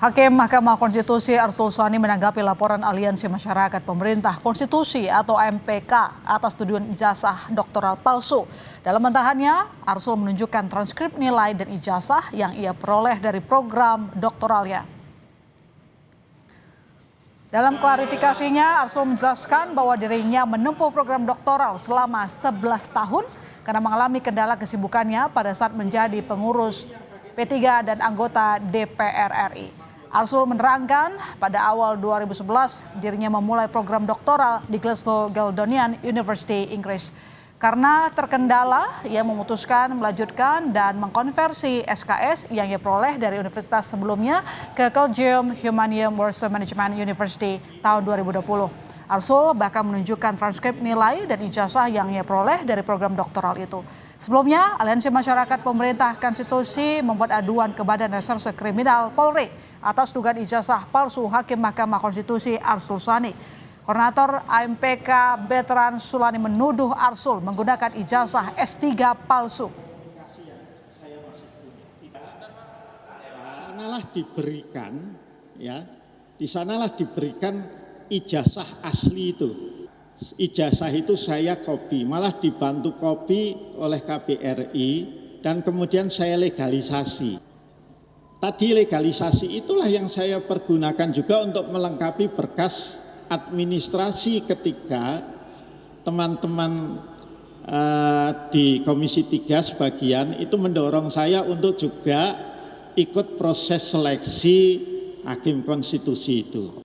Hakim Mahkamah Konstitusi Arsul Sani menanggapi laporan Aliansi Masyarakat Pemerintah Konstitusi atau AMPK atas tuduhan ijazah doktoral palsu. Dalam bantahannya, Arsul menunjukkan transkrip nilai dan ijazah yang ia peroleh dari program doktoralnya. Dalam klarifikasinya, Arsul menjelaskan bahwa dirinya menempuh program doktoral selama 11 tahun karena mengalami kendala kesibukannya pada saat menjadi pengurus P3 dan anggota DPR RI. Arsul menerangkan pada awal 2011 dirinya memulai program doktoral di Glasgow Caledonian University, Inggris. Karena terkendala, ia memutuskan melanjutkan dan mengkonversi SKS yang ia peroleh dari universitas sebelumnya ke Collegium Humanium Warsaw Management University tahun 2020. Arsul bahkan menunjukkan transkrip nilai dan ijazah yang ia peroleh dari program doktoral itu. Sebelumnya, Aliansi Masyarakat Pemerintah Konstitusi membuat aduan ke Badan Reserse Kriminal Polri atas dugaan ijazah palsu Hakim Mahkamah Konstitusi Arsul Sani. Koordinator AMPK Veteran Sulani menuduh Arsul menggunakan ijazah S3 palsu. Di sanalah diberikan ijazah asli itu. Ijazah itu saya copy, malah dibantu copy oleh KBRI dan kemudian saya legalisasi. Tadi legalisasi itulah yang saya pergunakan juga untuk melengkapi berkas administrasi ketika teman-teman di Komisi 3 sebagian itu mendorong saya untuk juga ikut proses seleksi Hakim Konstitusi itu.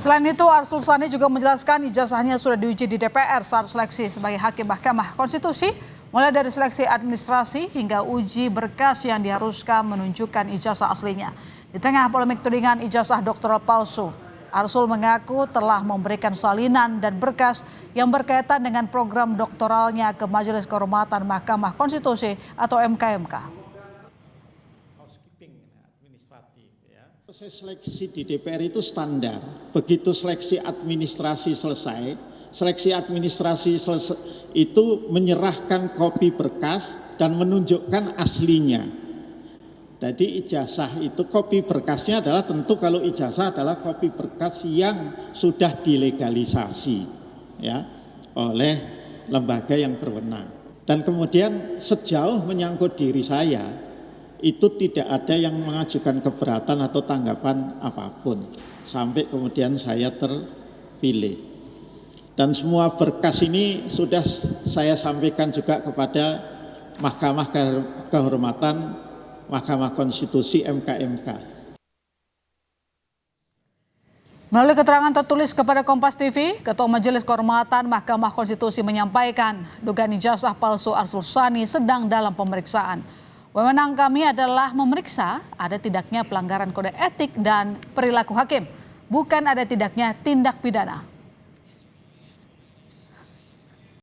Selain itu, Arsul Sani juga menjelaskan ijazahnya sudah diuji di DPR saat seleksi sebagai Hakim Mahkamah Konstitusi, mulai dari seleksi administrasi hingga uji berkas yang diharuskan menunjukkan ijazah aslinya. Di tengah polemik tudingan ijazah doktoral palsu, Arsul mengaku telah memberikan salinan dan berkas yang berkaitan dengan program doktoralnya ke Majelis Kehormatan Mahkamah Konstitusi atau MKMK. Proses seleksi di DPR itu standar. Begitu seleksi administrasi selesai, itu menyerahkan kopi berkas dan menunjukkan aslinya. Jadi ijazah itu kopi berkasnya adalah tentu kalau ijazah adalah kopi berkas yang sudah dilegalisasi ya oleh lembaga yang berwenang. Dan kemudian sejauh menyangkut diri saya itu tidak ada yang mengajukan keberatan atau tanggapan apapun sampai kemudian saya terpilih. Dan semua berkas ini sudah saya sampaikan juga kepada Mahkamah Kehormatan Mahkamah Konstitusi MKMK. Melalui keterangan tertulis kepada Kompas TV, Ketua Majelis Kehormatan Mahkamah Konstitusi menyampaikan dugaan ijazah palsu Arsul Sani sedang dalam pemeriksaan. Wewenang kami adalah memeriksa ada tidaknya pelanggaran kode etik dan perilaku hakim, bukan ada tidaknya tindak pidana.